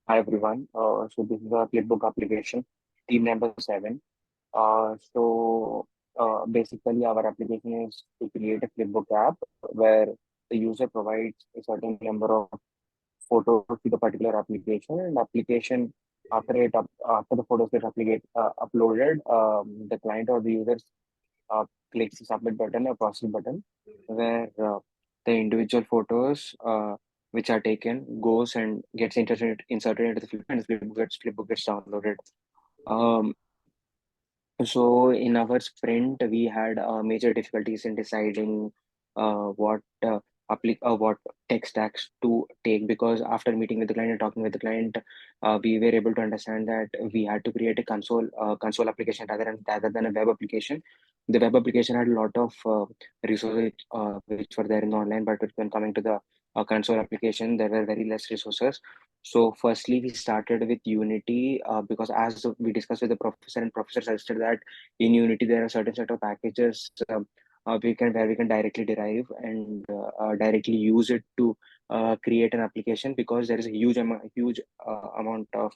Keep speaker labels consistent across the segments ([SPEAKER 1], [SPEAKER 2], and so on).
[SPEAKER 1] Hi everyone. So this is our Flipbook application, team number 7. Basically our application is to create a Flipbook app where the user provides a certain number of photos to the particular application, and application after the photos get uploaded, the client or the user uh, clicks the submit button or process button, where the individual photos which are taken goes and gets inserted into the flip, and the flipbook gets downloaded. Um, so in our sprint, we had major difficulties in deciding what tech stacks to take, because after meeting with the client and talking with the client, we were able to understand that we had to create a console application rather than a web application. The web application had a lot of resources which were there in the online, but when coming to the console application, there were very less resources. So firstly, we started with Unity because as we discussed with the professor, and professor suggested that in Unity there are certain set of packages we can directly derive and directly use it to create an application, because there is a huge amount of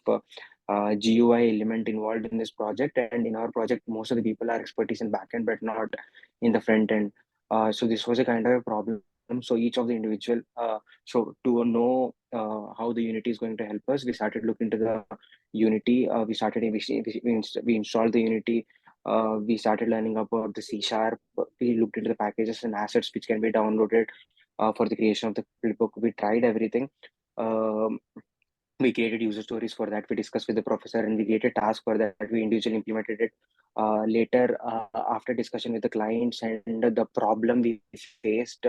[SPEAKER 1] GUI element involved in this project. And in our project, most of the people are expertise in backend, but not in the front end. So this was a kind of a problem. So each of the individual so to know how the Unity is going to help us, we started looking into the Unity. We installed the Unity. We started learning about the C sharp. We looked into the packages and assets which can be downloaded for the creation of the flipbook. We tried everything. Um, we created user stories for that. We discussed with the professor, and we created task for that. We individually implemented it. Later, after discussion with the clients and the problem we faced,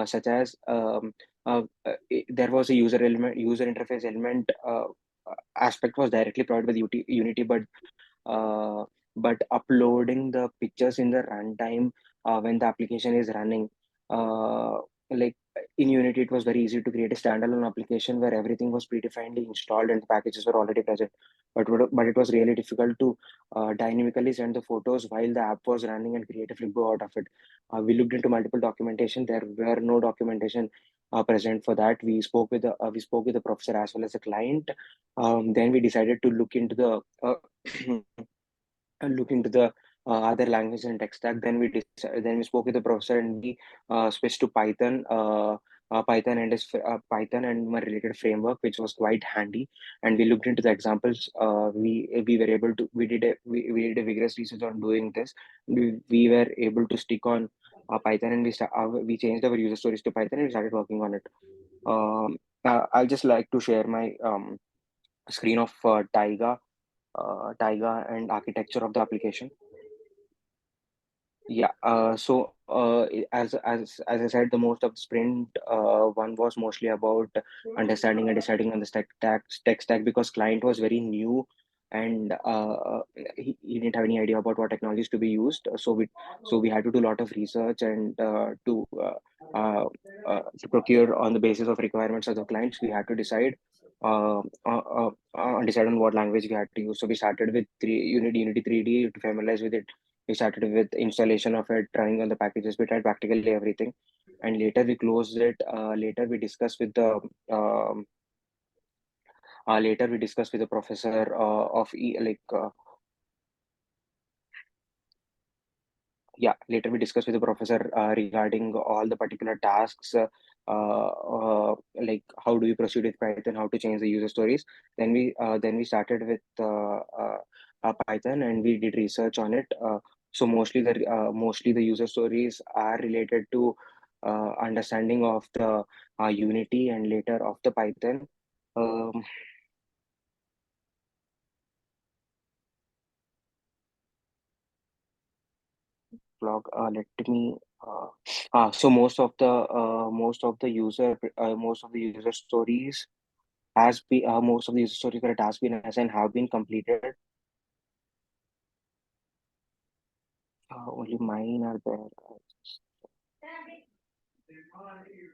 [SPEAKER 1] such as there was a user interface element aspect was directly provided by the Unity, uh, but uploading the pictures in the runtime when the application is running, uh, like in Unity, it was very easy to create a standalone application where everything was predefined installed and the packages were already present. But it was really difficult to dynamically send the photos while the app was running and create a flipboard out of it. We looked into multiple documentation. There were no documentation present for that. We spoke with the professor as well as the client. Then we decided to look into the other language and tech stack. Then we spoke with the professor, and we switched to Python. Python and my related framework, which was quite handy. And we looked into the examples. We were able to we did a vigorous research on doing this. We were able to stick on Python, and we changed our user stories to Python, and we started working on it. I'll just like to share my screen of Taiga and architecture of the application. Yeah. As I said, the most of the sprint one was mostly about understanding and deciding on the tech stack, because client was very new, and he didn't have any idea about what technologies to be used. So we had to do a lot of research and uh, to procure on the basis of requirements of the clients. We had to decide on what language we had to use. So we started with Unity 3D to familiarize with it. We started with installation of it, running on the packages. We tried practically everything, and later we closed it. Later we discussed with the professor later we discussed with the professor regarding all the particular tasks, like how do we proceed with Python, how to change the user stories. Then we started with Python, and we did research on it. So mostly the user stories are related to understanding of the Unity, and later of the Python. Um, blog. Let me. So most of the user stories most of the user stories that has been assigned have been completed. Only mine are there.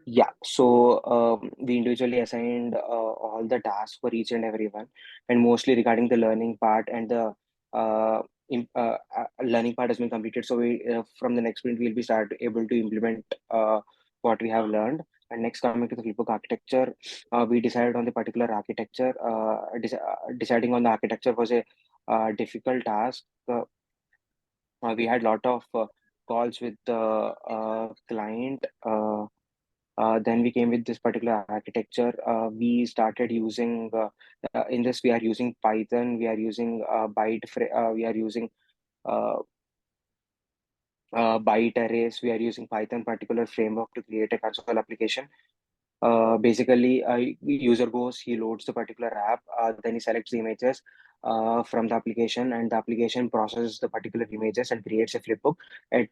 [SPEAKER 1] Yeah, so we individually assigned all the tasks for each and every one, and mostly regarding the learning part, and the learning part has been completed. So we from the next sprint we'll be start able to implement what we have learned. And next, coming to the flipbook architecture, we decided on the particular architecture. Deciding on the architecture was a difficult task. We had lot of calls with the client. Then we came with this particular architecture. We started using in this. We are using Python. We are using we are using uh, byte arrays. We are using Python particular framework to create a console application. Basically, user goes, he loads the particular app, then he selects the images from the application, and the application processes the particular images and creates a flipbook. At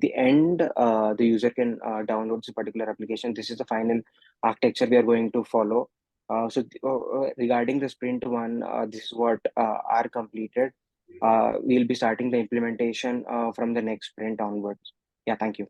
[SPEAKER 1] the end, the user can download this particular application. This is the final architecture we are going to follow. Regarding the sprint one, this is what are completed. We'll be starting the implementation from the next sprint onwards. Yeah, thank you.